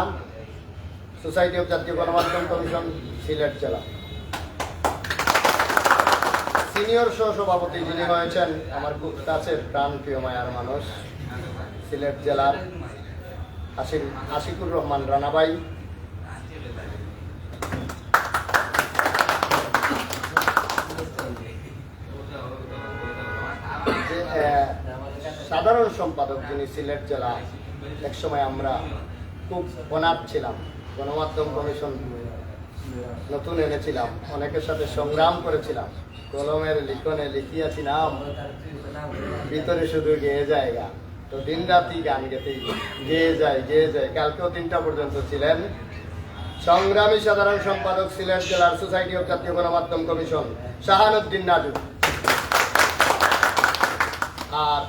সোসাইটি অফ জাতীয় গণমাধ্যম কমিশন, সিলেট জেলা। সিনিয়র সহসভাপতি যিনি হয়েছেন আমার খুব কাছের প্রাণ প্রিয় মায়ার মানুষ, সিলেট জেলার আশিকুর রহমান রানাবাই। সাধারণ সম্পাদক যিনি সিলেট জেলা, একসময় আমরা খুব অনাথ ছিলাম, গণমাধ্যম কমিশন নতুন এনেছিলাম, অনেকের সাথে সংগ্রাম করেছিলাম, কলমের লিখনে লিখিয়াছি নাম, ভিতরে শুধু গেয়ে জায়গা। তো দিন রাতি গান গেতেই গেয়ে যায়। কালকেও 3টা পর্যন্ত ছিলেন সংগ্রামী সাধারণ সম্পাদক সিলেট জেলার সোসাইটি অফ জাতীয় গণমাধ্যম কমিশন শাহানুদ্দিন নাজু। আর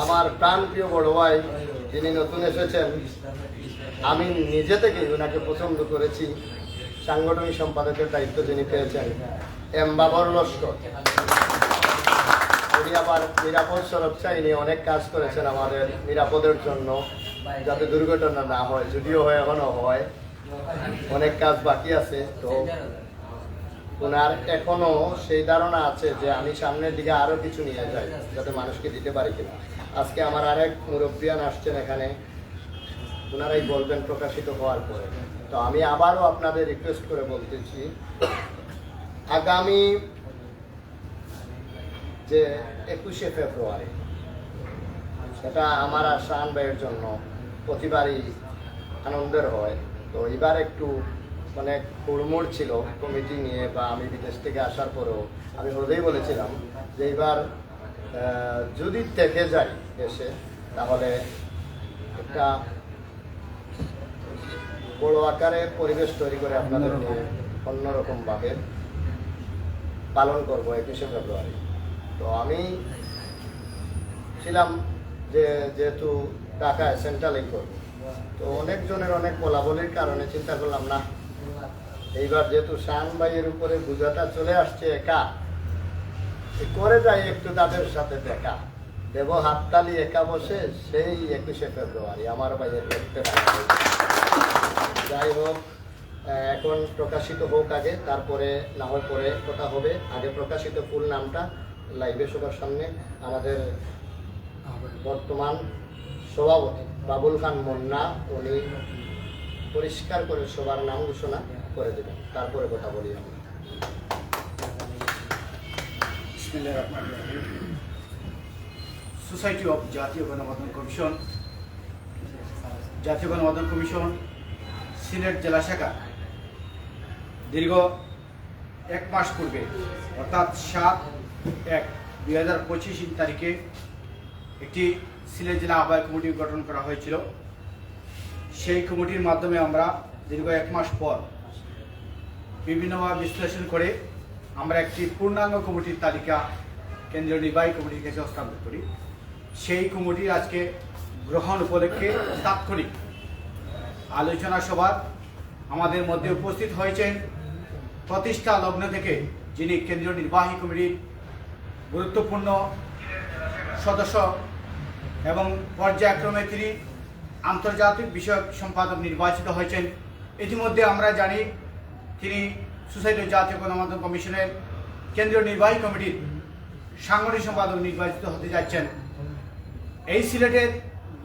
আমার প্রাণপ্রিয় বড় ভাই যিনি নতুন এসেছেন, আমি নিজে থেকেই ওনাকে পছন্দ করেছি। সাংগঠনিক সম্পাদকের দায়িত্ব যিনি পেয়েছেন, এম বাবর লস্কর, উনি আবার নিরাপদ সড়ক চাইনি অনেক কাজ করেছেন আমাদের নিরাপদের জন্য, যাতে দুর্ঘটনা না হয়, যদিও হয় এখনো হয়, অনেক কাজ বাকি আছে। তো ওনার এখনো সেই ধারণা আছে যে আমি সামনের দিকে আরো কিছু নিয়ে যাই, যাতে মানুষকে দিতে পারি কিনা। আজকে আমার আরেক মুরব্বিয়ান আসছেন এখানে, ওনারাই বলবেন প্রকাশিত হওয়ার পরে। তো আমি আবারও আপনাদের রিকোয়েস্ট করে বলতেছি, আগামী যে 21শে ফেব্রুয়ারি, সেটা আমার আর শাহান ভাইয়ের জন্য প্রতিবারই আনন্দের হয়। তো এবার একটু মানে হুড়মুড় ছিল কমিটি নিয়ে, বা আমি বিদেশ থেকে আসার পরেও আমি হলেই বলেছিলাম যে এবার যদি থেকে যাই দেশে, তাহলে একটা বড় আকারে পরিবেশ তৈরি করে আপনাদেরকে অন্যরকমভাবে পালন করবো 21শে ফেব্রুয়ারি। তো আমি ছিলাম যে যেহেতু ঢাকায় সেন্ট্রালেই করবো, তো অনেকজনের অনেক বলাবলির কারণে চিন্তা করলাম না, এইবার যেহেতু শাহান ভাইয়ের উপরে বোঝাটা চলে আসছে একা, করে যাই একটু তাদের সাথে দেখা দেব, হাততালি একা বসে সেই 21শে ফেব্রুয়ারি আমার ভাইয়ের দেখতে পাই। যাই হোক, এখন প্রকাশিত হোক আগে, তারপরে না হয় পরে কথা হবে। আগে প্রকাশিত ফুল নামটা লাইভে সবার সামনে আমাদের বর্তমান সভাপতি বাবুল খান মুন্না, উনি পরিষ্কার করে সবার নাম ঘোষণা করে দেবেন, তারপরে কথা বলি আমরা। সোসাইটি অফ জাতীয় গণমাধ্যম কমিশন, জাতীয় গণমাধ্যম কমিশন সিলেট জেলা শাখা দীর্ঘ 1 মাস পূর্বে অর্থাৎ 7/1/2025 তারিখে একটি সিলেট জেলা আহ্বায়ক কমিটি গঠন করা হয়েছিল। সেই কমিটির মাধ্যমে আমরা দীর্ঘ 1 মাস পর বিভিন্নভাবে বিশ্লেষণ করে আমরা একটি পূর্ণাঙ্গ কমিটির তালিকা কেন্দ্রীয় নির্বাহী কমিটির কাছে হস্তান্তর করি। সেই কমিটির আজকে গ্রহণ উপলক্ষে তাৎক্ষণিক আলোচনা সভা আমাদের মধ্যে উপস্থিত হয়েছেন প্রতিষ্ঠা লগ্ন থেকে যিনি কেন্দ্রীয় নির্বাহী কমিটির গুরুত্বপূর্ণ সদস্য এবং পর্যায়ক্রমে তিনি আন্তর্জাতিক বিষয়ক সম্পাদক নির্বাচিত হয়েছেন। ইতিমধ্যে আমরা জানি তিনি সোসাইটি জাতীয় গণমাধ্যম কমিশনের কেন্দ্রীয় নির্বাহী কমিটির সাংগঠনিক সম্পাদক নির্বাচিত হতে যাচ্ছেন। এই সিলেটের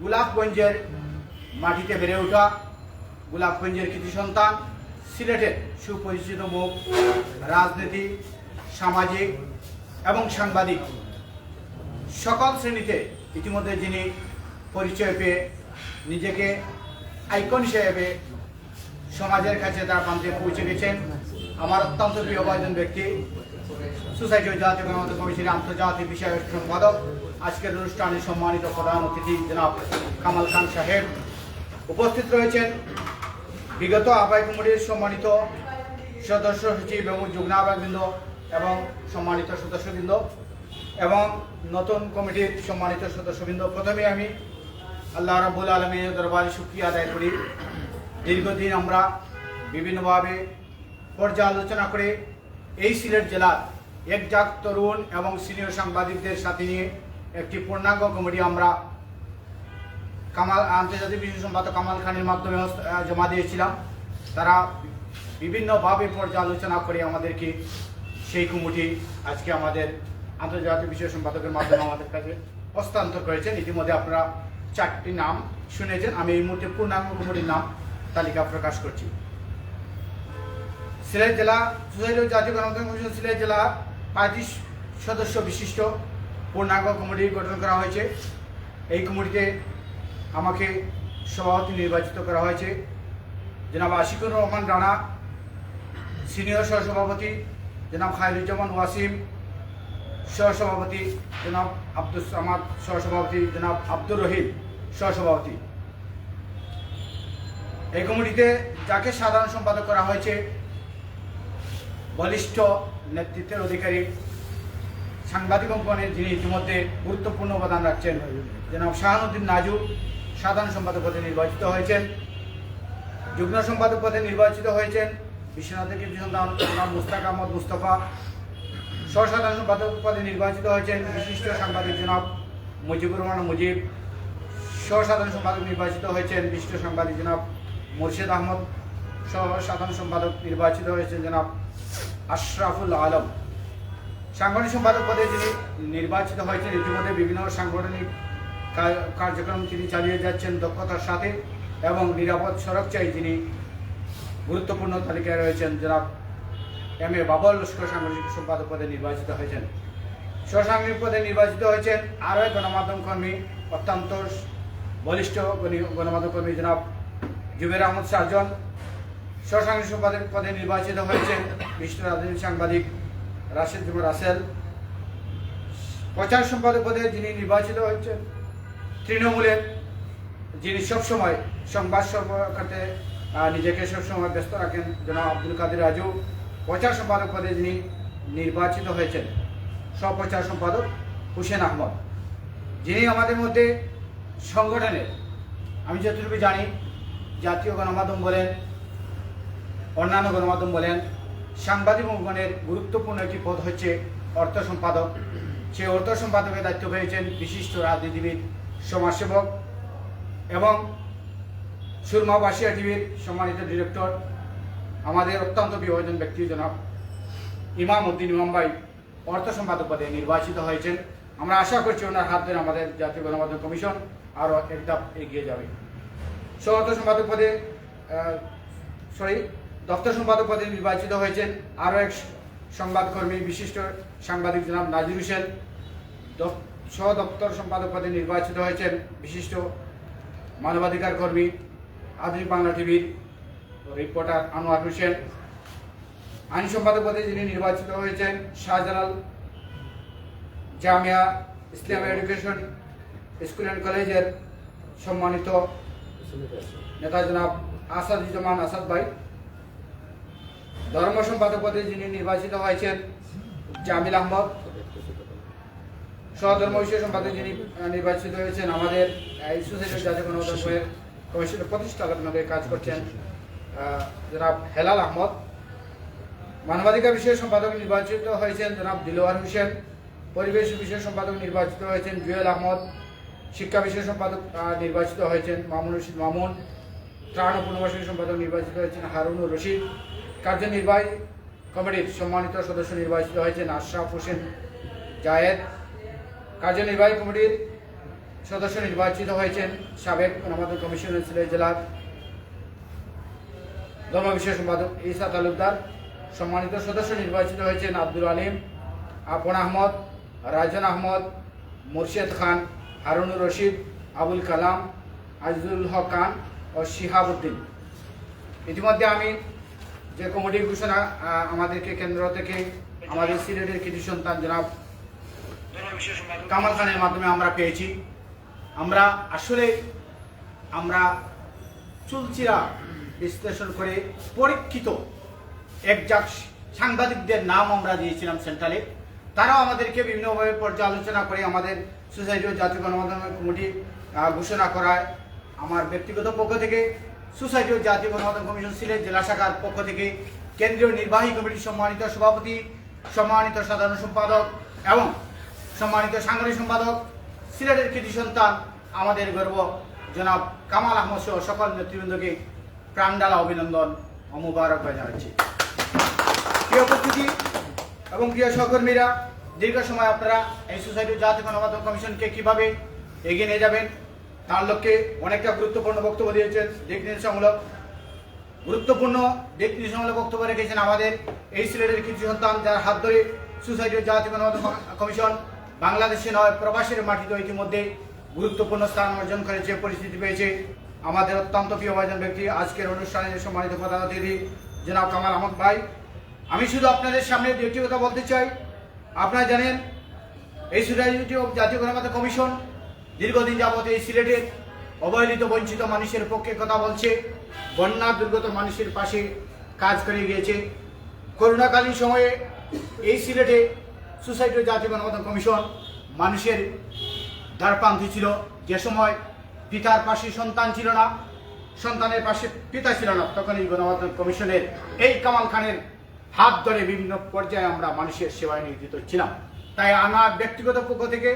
গোলাপগঞ্জের মাটিতে বেড়ে ওঠা, গোলাপগঞ্জের কৃতি সন্তান, সিলেটের সুপরিচিত মুখ, রাজনীতি, সামাজিক এবং সাংবাদিক সকল শ্রেণীতে ইতিমধ্যে যিনি পরিচয় পেয়ে নিজেকে আইকন হিসেবে সমাজের কাছে তার প্রান্তে পৌঁছে গেছেন। আমার অত্যন্ত প্রিয় একজন ব্যক্তি, সোসাইটি জাতীয় গণমাধ্যম কমিশনের আন্তর্জাতিক বিষয়ক সম্পাদক, আজকের অনুষ্ঠানে সম্মানিত প্রধান অতিথি জনাব কামাল খান সাহেব উপস্থিত রয়েছেন। বিগত আহ্বায়ক কমিটির সম্মানিত সদস্য সচিব এবং যুগ্ম আহ্বায়কবৃন্দ এবং সম্মানিত সদস্যবৃন্দ এবং নতুন কমিটির সম্মানিত সদস্যবৃন্দ, প্রথমে আমি আল্লাহ রাব্বুল আলামিনের দরবারে শুকরিয়া আদায় করি। দীর্ঘদিন আমরা বিভিন্নভাবে পর্যালোচনা করে এই সিলেট জেলার একজাক তরুণ এবং সিনিয়র সাংবাদিকদের সাথে নিয়ে একটি পূর্ণাঙ্গ কমিটি আমরা আন্তর্জাতিক বিষয় সম্পাদক কামাল খানের মাধ্যমে জমা দিয়েছিলাম। তারা বিভিন্নভাবে পর্যালোচনা করে আমাদেরকে সেই কমিটি আজকে আমাদের আন্তর্জাতিক বিষয় সম্পাদকের মাধ্যমে আমাদের কাছে হস্তান্তর করেছেন। ইতিমধ্যে আপনারা 4টি নাম শুনেছেন। আমি এই মুহূর্তে পূর্ণাঙ্গ কমিটির নাম তালিকা প্রকাশ করছি। সিলেট জেলা সোসাইটি জাতীয় গণমাধ্যম কমিশন সিলেট জেলা 35 সদস্য বিশিষ্ট পূর্ণাঙ্গ কমিটি গঠন করা হয়েছে। এই কমিটিতে আমাকে সভাপতি নির্বাচিত করা হয়েছে। জনাব আশিকুর রহমান রানা সিনিয়র সহসভাপতি, জনাব খায়রুজ্জামান ওয়াসিম সহসভাপতি, জনাব আব্দুল সামাদ সহসভাপতি, জনাব আব্দুর রহিম সহসভাপতি। এই কমিটিতে যাকে সাধারণ সম্পাদক করা হয়েছে বলিষ্ঠ নেতৃত্বের অধিকারী সাংবাদিক অঙ্গনে যিনি ইতিমধ্যে গুরুত্বপূর্ণ অবদান রাখছেন জনাব শাহানুদ্দিন নাজু সাধারণ সম্পাদক পদে নির্বাচিত হয়েছেন। যুগ্ম সম্পাদক পদে নির্বাচিত হয়েছেন বিশ্বনাথের কৃতি সন্তান জনাব মুস্তাক আহমদ মুস্তফা। সহসাধারণ সম্পাদক পদে নির্বাচিত হয়েছেন বিশিষ্ট সাংবাদিক জনাব মুজিবুর রহমান মুজিব। সহসাধারণ সম্পাদক নির্বাচিত হয়েছেন বিশিষ্ট সাংবাদিক জনাব মুর্শেদ আহমদ। সহসাধারণ সম্পাদক নির্বাচিত হয়েছেন জনাব আশরাফুল আলম। সাংগঠনিক সম্পাদক পদে যিনি নির্বাচিত হয়েছেন ইতিমধ্যে বিভিন্ন সাংগঠনিক কার্যক্রম তিনি চালিয়ে যাচ্ছেন দক্ষতার সাথে এবং নিরাপদ সড়ক চাই যিনি গুরুত্বপূর্ণ তালিকায় রয়েছেন জনাব এম এ বাবর লস্কর সাংগঠনিক সম্পাদক পদে নির্বাচিত হয়েছেন। সহসাংগঠনিক পদে নির্বাচিত হয়েছেন আরও এক গণমাধ্যম কর্মী অত্যন্ত বলিষ্ঠ গণমাধ্যম কর্মী জনাব জুবের আহমদ সার্জন। সহসাংগঠনিক সম্পাদক পদে নির্বাচিত হয়েছেন বিশিষ্ট রাজনৈতিক সাংবাদিক রাশেদ জুমর রাসেল। প্রচার সম্পাদক পদে যিনি নির্বাচিত হয়েছেন তৃণমূলের যিনি সবসময় সংবাদ সরবরাহে নিজেকে সবসময় ব্যস্ত রাখেন জনাব আব্দুল কাদের রাজু। প্রচার সম্পাদক পদে যিনি নির্বাচিত হয়েছেন সহপ্রচার সম্পাদক হুসেন আহমদ, যিনি আমাদের মধ্যে সংগঠনের আমি যতটুকু জানি জাতীয় গণমাধ্যম বলেন অন্যান্য গণমাধ্যম বলেন সাংবাদিক অঙ্গনের গুরুত্বপূর্ণ একটি পদ হচ্ছে অর্থ সম্পাদক। সেই অর্থ সম্পাদকের দায়িত্ব পেয়েছেন বিশিষ্ট রাজনীতিবিদ সমাজসেবক এবং সুরমা বাসিয়া টিভির সম্মানিত ডিরেক্টর আমাদের অত্যন্ত প্রিয়জন ব্যক্তি জনাব ইমাম উদ্দিন ইমাম ভাই অর্থ সম্পাদক পদে নির্বাচিত হয়েছেন। আমরা আশা করছি ওনার হাত ধরে আমাদের জাতীয় গণমাধ্যম কমিশন আরও এক ধাপ এগিয়ে যাবে। অর্থ সম্পাদক পদে দপ্তর সম্পাদক পদে নির্বাচিত হয়েছেন আরও এক সংবাদকর্মী বিশিষ্ট সাংবাদিক জনাব নাজির হোসেন। সহ দপ্তর সম্পাদক পদে নির্বাচিত হয়েছেন বিশিষ্ট মানবাধিকার কর্মী আধুনিক বাংলা টিভির রিপোর্টার আনোয়ার হোসেন। আইন সম্পাদক পদে যিনি নির্বাচিত হয়েছেন Shahjalal Jamia Islamia education school and কলেজের সম্মানিত নেতা জনাব আসাদুজ্জামান আসাদ ভাই। ধর্ম সম্পাদক পদে যিনি নির্বাচিত হয়েছেন জামিল আহমদ। সহধর্ম বিষয় সম্পাদক যিনি নির্বাচিত হয়েছেন আমাদের এই সোসাইটির জাতীয় গণমাধ্যম কমিশনের প্রতিষ্ঠালকভাবে কাজ করছেন জনাব হেলাল আহমদ। মানবাধিকার বিষয় সম্পাদক নির্বাচিত হয়েছেন জনাব দিলওয়ার হোসেন। পরিবেশ বিষয় সম্পাদক নির্বাচিত হয়েছেন জুয়েল আহমদ। শিক্ষা বিষয় সম্পাদক নির্বাচিত হয়েছেন মামুন রশিদ মামুন। ত্রাণ ও পুনর্বাসন সম্পাদক নির্বাচিত হয়েছেন হারুনুর রশিদ। কার্যনির্বাহী কমিটির সম্মানিত সদস্য নির্বাচিত হয়েছেন আশরাফ হোসেন জায়েদ। কার্যনির্বাহী কমিটির সদস্য নির্বাচিত হয়েছেন সাবেক গণমাধ্যম কমিশনের সিলেট জেলার ধর্ম বিষয় সম্পাদক ইসা তালুকদার। সম্মানিত সদস্য নির্বাচিত হয়েছেন আব্দুল আলিম, আপন আহমদ, রাজন আহমদ, মুর্শেদ খান, হারুনুর রশিদ, আবুল কালাম, আজিজুল হক খান ও শিহাবুদ্দিন। ইতিমধ্যে আমি যে কমিটির ঘোষণা আমাদেরকে কেন্দ্র থেকে আমাদের সিলেটের কৃতি সন্তান জনাব কামাল খানের মাধ্যমে আমরা পেয়েছি। আমরা আসলে চুলচিরা বিশ্লেষণ করে পরীক্ষিত একজাক সাংবাদিকদের নাম আমরা দিয়েছিলাম সেন্ট্রালে। তারাও আমাদেরকে বিভিন্নভাবে পর্যালোচনা করে আমাদের সোসাইটি ও জাতীয় গণমাধ্যম কমিটি ঘোষণা করায় আমার ব্যক্তিগত পক্ষ থেকে সোসাইটি ও জাতীয় গণমাধ্যম কমিশন সিলেট জেলা শাখার পক্ষ থেকে কেন্দ্রীয় নির্বাহী কমিটির সম্মানিত সভাপতি, সম্মানিত সাধারণ সম্পাদক এবং সম্মানিত সাংগঠনিক সম্পাদক, সিলেটের কৃতি সন্তান আমাদের গর্ব জনাব কামাল আহমদ সহ সকল নেতৃবৃন্দকে প্রাণডালা অভিনন্দন ও মুবারকবাদ জানাচ্ছি। প্রিয় উপস্থিতি এবং প্রিয় সহকর্মীরা, দীর্ঘ সময় আপনারা এই সোসাইটি জাতীয় গণমাধ্যম কমিশনকে কিভাবে এগিয়ে নিয়ে যাবেন তার লক্ষ্যে অনেকটা গুরুত্বপূর্ণ বক্তব্য দিয়েছেন, দিক নির্দেশামূলক বক্তব্য রেখেছেন আমাদের এই সিলেটের কৃতি সন্তান, যার হাত ধরে সোসাইটি জাতীয় গণমাধ্যম কমিশন বাংলাদেশে নয় প্রবাসের মাটিতে ইতিমধ্যে গুরুত্বপূর্ণ স্থান অর্জন করেছে, পরিস্থিতি পেয়েছে। আমাদের অত্যন্ত প্রিয় ভাইজন ব্যক্তি আজকের অনুষ্ঠানের সম্মানিত প্রধান অতিথি জনাব কামাল আহমদ ভাই। আমি শুধু আপনাদের সামনে দুটি কথা বলতে চাই। আপনারা জানেন এই সোসাইটি জাতীয় গণমাধ্যম কমিশন দীর্ঘদিন যাবত এই সিলেটের অবহেলিত বঞ্চিত মানুষের পক্ষে কথা বলছে, বন্যা দুর্গত মানুষের পাশে কাজ করে গিয়েছে। করোনাকালীন সময়ে এই সিলেটে সোসাইটি ও জাতীয় গণমাধ্যম কমিশন মানুষের দ্বারপ্রান্তে ছিল। যে সময় পিতার পাশে সন্তান ছিল না, সন্তানের পাশে পিতা ছিল না, তখন এই গণমাধ্যম কমিশনের এই কামাল খানের হাত ধরে বিভিন্ন পর্যায়ে আমরা মানুষের সেবায় নিয়োজিত ছিলাম। তাই আমার ব্যক্তিগত পক্ষ থেকে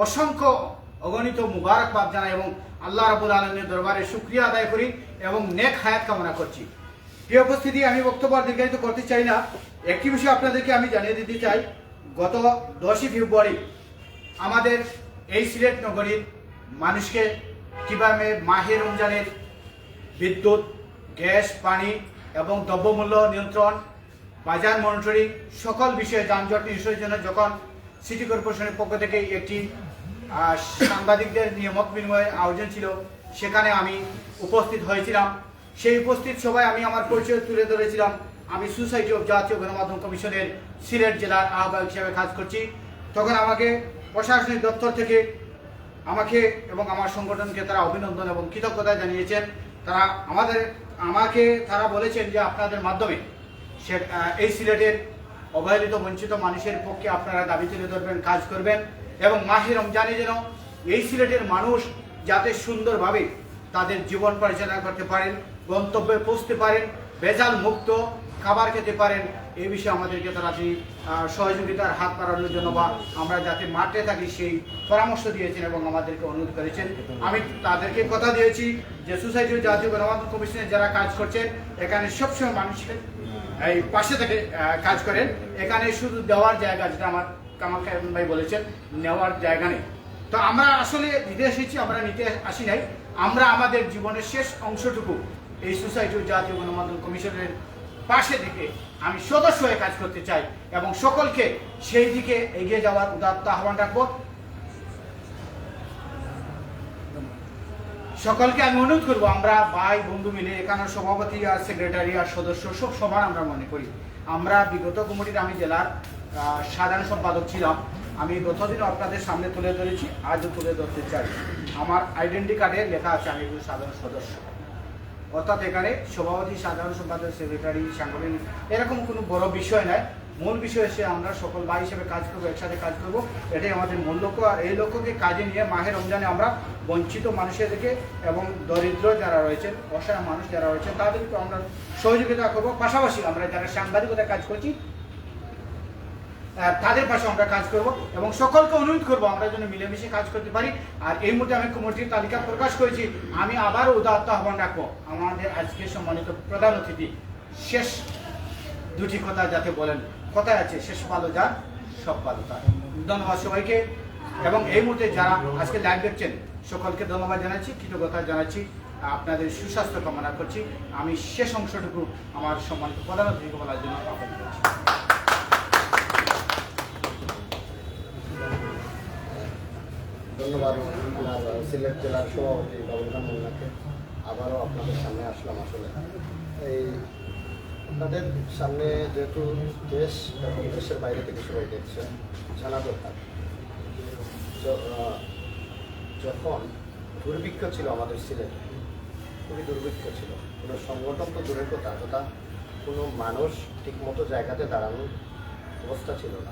অসংখ্য অগণিত মুবারকবাদ জানাই এবং আল্লাহ রাব্বুল আলামিনের দরবারে শুকরিয়া আদায় করি এবং নেক হায়াত কামনা করছি। প্রিয় উপস্থিতি, আমি বক্তব্য দীর্ঘায়িত করতে চাই না। একটি বিষয় আপনাদেরকে আমি জানিয়ে দিতে চাই, গত 10ই ফেব্রুয়ারি আমাদের এই সিলেট নগরীর মানুষকে কীভাবে মাহে রমজানের বিদ্যুৎ, গ্যাস, পানি এবং দ্রব্যমূল্য নিয়ন্ত্রণ, বাজার মনিটরিং সকল বিষয়ে যানজট নিরসনের জন্য যখন সিটি কর্পোরেশনের পক্ষ থেকে একটি সাংবাদিকদের নিয়ে মত বিনিময়ের আয়োজন ছিল, সেখানে আমি উপস্থিত হয়েছিলাম। সেই উপস্থিত সবাই আমি আমার পরিচয় তুলে ধরেছিলাম। আমি সোসাইটি অফ জাতীয় গণমাধ্যম কমিশনের সিলেট জেলার আহ্বায়ক হিসেবে কাজ করছি। তখন আমাকে প্রশাসনিক দপ্তর থেকে আমাকে এবং আমার সংগঠনকে তারা অভিনন্দন এবং কৃতজ্ঞতা জানিয়েছেন। তারা তারা বলেছেন যে আপনাদের মাধ্যমে এই সিলেটের অবহেলিত বঞ্চিত মানুষের পক্ষে আপনারা দাবি তুলে ধরবেন, কাজ করবেন এবং মাহে রমজানে যেন এই সিলেটের মানুষ যাতে সুন্দরভাবে তাদের জীবন পরিচালনা করতে পারেন, গন্তব্যে পৌঁছতে পারেন, ভেজাল মুক্ত খাবার খেতে পারেন, এই বিষয়ে আমাদেরকে তারা সহযোগিতার হাত বাড়ানোর জন্য বা আমরা যাতে মাঠে থাকি সেই পরামর্শ দিয়েছেন এবং আমাদেরকে অনুরোধ করেছেন। আমি তাদেরকে কথা দিয়েছি যে সোসাইটি জাতীয় গণমাধ্যম কমিশনে যারা কাজ করছেন এখানে সবসময় মানুষের এই পাশে থেকে কাজ করেন। এখানে শুধু দেওয়ার জায়গা, যেটা আমার কামাল খান ভাই বলেছেন, নেওয়ার জায়গা নেই। তো আমরা আসলে দিতে এসেছি, আমরা নিতে আসি নাই। আমরা আমাদের জীবনের শেষ অংশটুকু এই সোসাইটি জাতীয় গণমাধ্যম কমিশনের পাশে থেকে আমি সদস্য হয়ে কাজ করতে চাই এবং সকলকে সেই দিকে এগিয়ে যাওয়ার উদাত্ত আহ্বান রাখবো। সকলকে আমি অনুরোধ করবো, আমরা ভাই বন্ধু মিলে এখানে সভাপতি আর সেক্রেটারি আর সদস্য সব সমান আমরা মনে করি। আমরা বিগত কমিটির আমি জেলার সাধারণ সম্পাদক ছিলাম। আমি গতদিন আপনাদের সামনে তুলে ধরেছি, আজও তুলে ধরতে চাই। আমার আইডেন্টি কার্ডে লেখা আছে আমি একজন সাধারণ সদস্য, অর্থাৎ এখানে সভাপতি, সাধারণ সম্পাদক, সেক্রেটারি, সাংগঠনিক এরকম কোনো বড় বিষয় নয়। মূল বিষয় হচ্ছে আমরা সকল ভাই হিসেবে কাজ করবো, একসাথে কাজ করবো, এটাই আমাদের মূল লক্ষ্য। আর এই লক্ষ্যকে কাজে নিয়ে মাহে রমজানে আমরা বঞ্চিত মানুষদেরকে এবং দরিদ্র যারা রয়েছেন, অসহায় মানুষ যারা রয়েছেন তাদেরকে আমরা সহযোগিতা করবো। পাশাপাশি আমরা যারা সাংবাদিকতায় কাজ করছি তাদের পাশে আমরা কাজ করব এবং সকলকে অনুরোধ করবো আমরা যেন মিলেমিশে কাজ করতে পারি। আর এই মুহূর্তে আমি কমিটির তালিকা প্রকাশ করেছি। আমি আবারও উদাত্ত আহ্বান রাখবো আমাদের আজকে সম্মানিত প্রধান অতিথি শেষ দুটি কথা যাতে বলেন। কথায় আছে, শেষ ভালো যার সব ভালো তার। ধন্যবাদ সবাইকে এবং এই মুহূর্তে যারা আজকে লাইভ দেখছেন সকলকে ধন্যবাদ জানাচ্ছি, কৃতজ্ঞতা জানাচ্ছি, আপনাদের সুস্বাস্থ্য কামনা করছি। আমি শেষ অংশটুকু আমার সম্মানিত প্রধান অতিথিকে বলার জন্য আহ্বান করছি। ধন্যবাদ আমার সিলেট জেলার সভাপতি বাবুল খান মোল্লাকে। আবারও আপনাদের সামনে আসলাম। আসলে এই আপনাদের সামনে যেহেতু দেশ এবং দেশের বাইরে থেকে সবাই দেখছে, জানা দরকার যখন দুর্ভিক্ষ ছিল আমাদের সিলেটে, খুবই দুর্ভিক্ষ ছিল, কোনো সংগঠন তো দূরের কথা, কোনো মানুষ ঠিকমতো জায়গাতে দাঁড়ানোর অবস্থা ছিল না।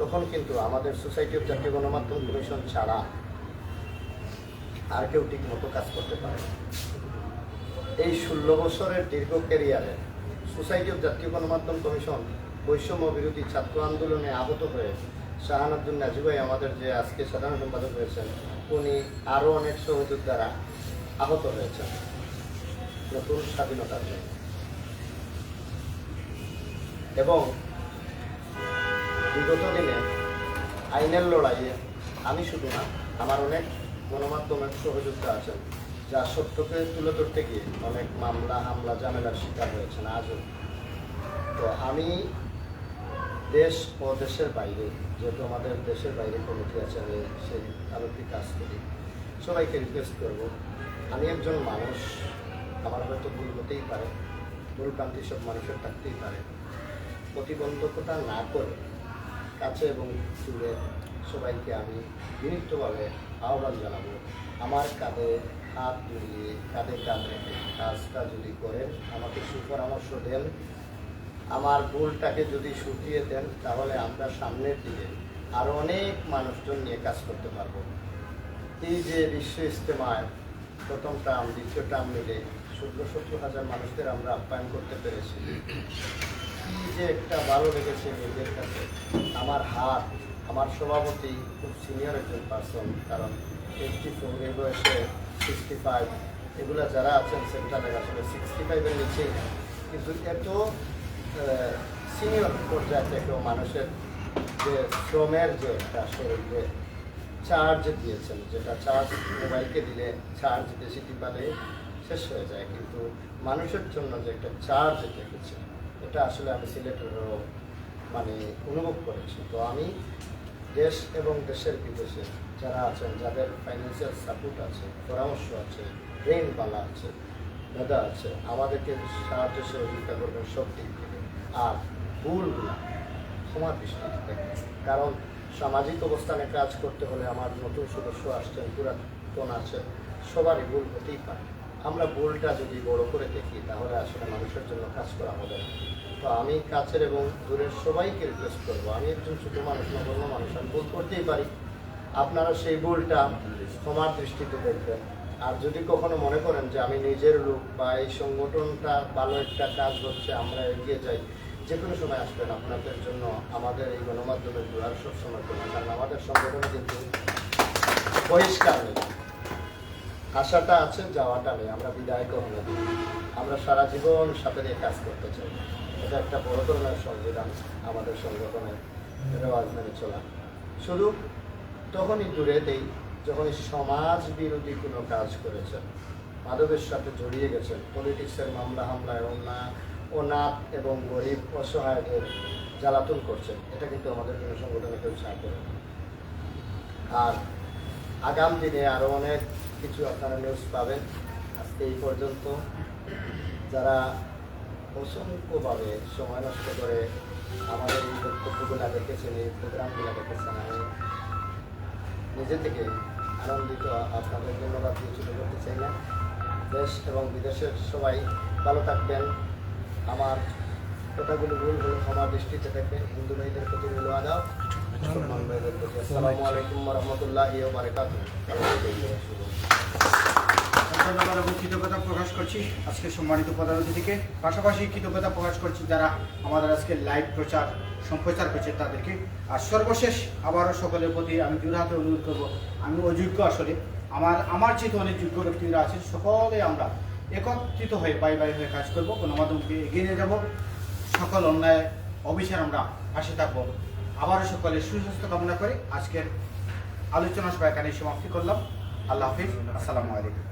তখন কিন্তু আমাদের সোসাইটি অফ জাতীয় গণমাধ্যম কমিশন ছাড়া আর কেউ ঠিক মতো কাজ করতে পারে। এই 16 বছরের দীর্ঘ ক্যারিয়ারে সোসাইটি অফ জাতীয় গণমাধ্যম কমিশন বৈষম্য বিরোধী ছাত্র আন্দোলনে আহত হয়ে শাহানাতুন নাজিব ভাই আমাদের যে আজকে সাধারণ সম্পাদক হয়েছেন, উনি আরও অনেক সহযোদ্ধারা আহত হয়েছেন নতুন স্বাধীনতার জন্য। এবং বিগত দিনে আইনের লড়াইয়ে আমি শুধু না, আমার অনেক গণমাধ্যমের সহযোদ্ধা আছেন যা সত্যকে তুলে ধরতে গিয়ে অনেক মামলা, হামলা, ঝামেলার শিকার হয়েছেন আজও। তো আমি দেশ ও দেশের বাইরে, যেহেতু আমাদের দেশের বাইরে কমিটি আছে, আমি সেই আলোকে কাজ করি, সবাইকে রিকোয়েস্ট করব, আমি একজন মানুষ, আমার হয়তো ভুল হতেই পারে, ভুল প্রান্তি সব মানুষের থাকতেই পারে। প্রতিবন্ধকতা না করে কাছে এবং দূরে সবাইকে আমি বিনীতভাবে আহ্বান জানাবো, আমার কাঁধে হাত জড়িয়ে কাঁধে কাঁধ রেখে কাজটা যদি করেন, আমাকে সুপরামর্শ দেন, আমার ভুলটাকে যদি শুকিয়ে দেন তাহলে আমরা সামনের দিকে আরও অনেক মানুষজন নিয়ে কাজ করতে পারবো। এই যে বিশ্ব ইজতেমায় প্রথম টার্ম দ্বিতীয় টার্ম মিলে 16-17 হাজার মানুষদের আমরা আপ্যায়ন করতে পেরেছি। কি যে একটা ভালো লেগেছে নিজের কাছে। আমার হাত, আমার সভাপতি খুব সিনিয়র একজন পার্সন, কারণ 84 এই বয়সে 65 এগুলা যারা আছেন সেন্টারে আসলে 65-এর নিচেই না, কিন্তু এত সিনিয়র পর্যায়ে থেকেও মানুষের যে শ্রমের যে একটা শরীরে চার্জ দিয়েছেন, যেটা চার্জ মোবাইলকে দিলে চার্জ বেশি টিপালে শেষ হয়ে যায়, কিন্তু মানুষের জন্য যে একটা চার্জ দেখেছে এটা আসলে আমি সিলেটেরও মানে অনুভব করেছি। তো আমি দেশ এবং দেশের বিদেশে যারা আছেন, যাদের ফাইন্যান্সিয়াল সাপোর্ট আছে, পরামর্শ আছে, ব্রেন বালা আছে, মেধা আছে, আমাদেরকে সাহায্য সহযোগিতা করবেন সব দিক থেকে। আর ভুলগুলা ক্ষমা দৃষ্টিতে দেখবেন, কারণ সামাজিক অবস্থানে কাজ করতে হলে আমার নতুন সদস্য আসছেন, পুরাতন আছেন, সবারই ভুল হতেই পারে। আমরা ভুলটা যদি বড় করে দেখি তাহলে আসলে মানুষের জন্য কাজ করা হবে না। তো আমি কাছের এবং দূরের সবাইকে রিকোয়েস্ট করবো, আমি একজন ছোটো মানুষ, নগণ্য মানুষ, আমি ভুল করতেই পারি। আপনারা সেই ভুলটা ক্ষমার দৃষ্টিতে দেখবেন। আর যদি কখনো মনে করেন যে আমি নিজের লোক বা এই সংগঠনটা ভালো একটা কাজ হচ্ছে, আমরা এগিয়ে যাই, যে কোনো সময় আসবেন। আপনাদের জন্য আমাদের এই গণমাধ্যমের দুয়ার সবসময় খোলা, কারণ আমাদের সংগঠনে কিন্তু বহিষ্কার নেই, আশাটা আছে, যাওয়াটা নেই, আমরা বিদায় করব। আমরা সারা জীবন সাথে নিয়ে কাজ করতে চাই। এটা একটা বড় ধরনের সংবিধান আমাদের সংগঠনের রেওয়াজ মেনে চলা। শুধু তখনই দূরে দেই যখন সমাজ বিরোধী কোনো কাজ করেছেন, মাদকের সাথে জড়িয়ে গেছেন, পলিটিক্সের মামলা হামলায় অনাথ এবং গরিব অসহায়দের জ্বালাতন করছেন, এটা কিন্তু আমাদের কোনো সংগঠনে কেউ ছাড় করে না। আর আগাম দিনে আরও অনেক কিছু আপনারা নিউজ পাবেন। আজকে এই পর্যন্ত যারা অসংখ্যভাবে সময় নষ্ট করে আমাদের এই বক্তব্যগুলো দেখেছেন, এই প্রোগ্রামগুলো দেখেছেন, আমি নিজে থেকে আনন্দিত। আপনাদের ধন্যবাদ দিয়ে ছুটে করতে চাই না। দেশ এবং বিদেশের সবাই ভালো থাকবেন। আমার কথাগুলো ভুল হলে ক্ষমা দৃষ্টিতে দেখবেন। হিন্দু ভাইদের প্রতি হলো আদাব, মুসলমান ভাইদের প্রতি আসসালামু আলাইকুম ওয়া রাহমাতুল্লাহি ওয়া বারাকাতুহু। ধন্যবাদ এবং কৃতজ্ঞতা প্রকাশ করছি আজকে সম্মানিত প্রধান অতিথিকে। পাশাপাশি কৃতজ্ঞতা প্রকাশ করছি যারা আমাদের আজকে লাইভ সম্প্রচার করছে তাদেরকে। আর সর্বশেষ আবারও সকলের প্রতি আমি জোড়হাতে অনুরোধ করবো, আমি অযোগ্য, আসলে আমার চেয়ে অনেক যোগ্য ব্যক্তিরা আছেন, সকলে আমরা একত্রিত হয়ে বাই হয়ে কাজ করবো, গণমাধ্যমকে এগিয়ে নিয়ে যাবো, সকল অন্যায় অবিচার আমরা পাশে থাকবো। আবারও সকলের সুস্বাস্থ্য কামনা করে আজকের আলোচনা সভা এখানে সমাপ্তি করলাম। আল্লাহ হাফিজ, আসসালামু আলাইকুম।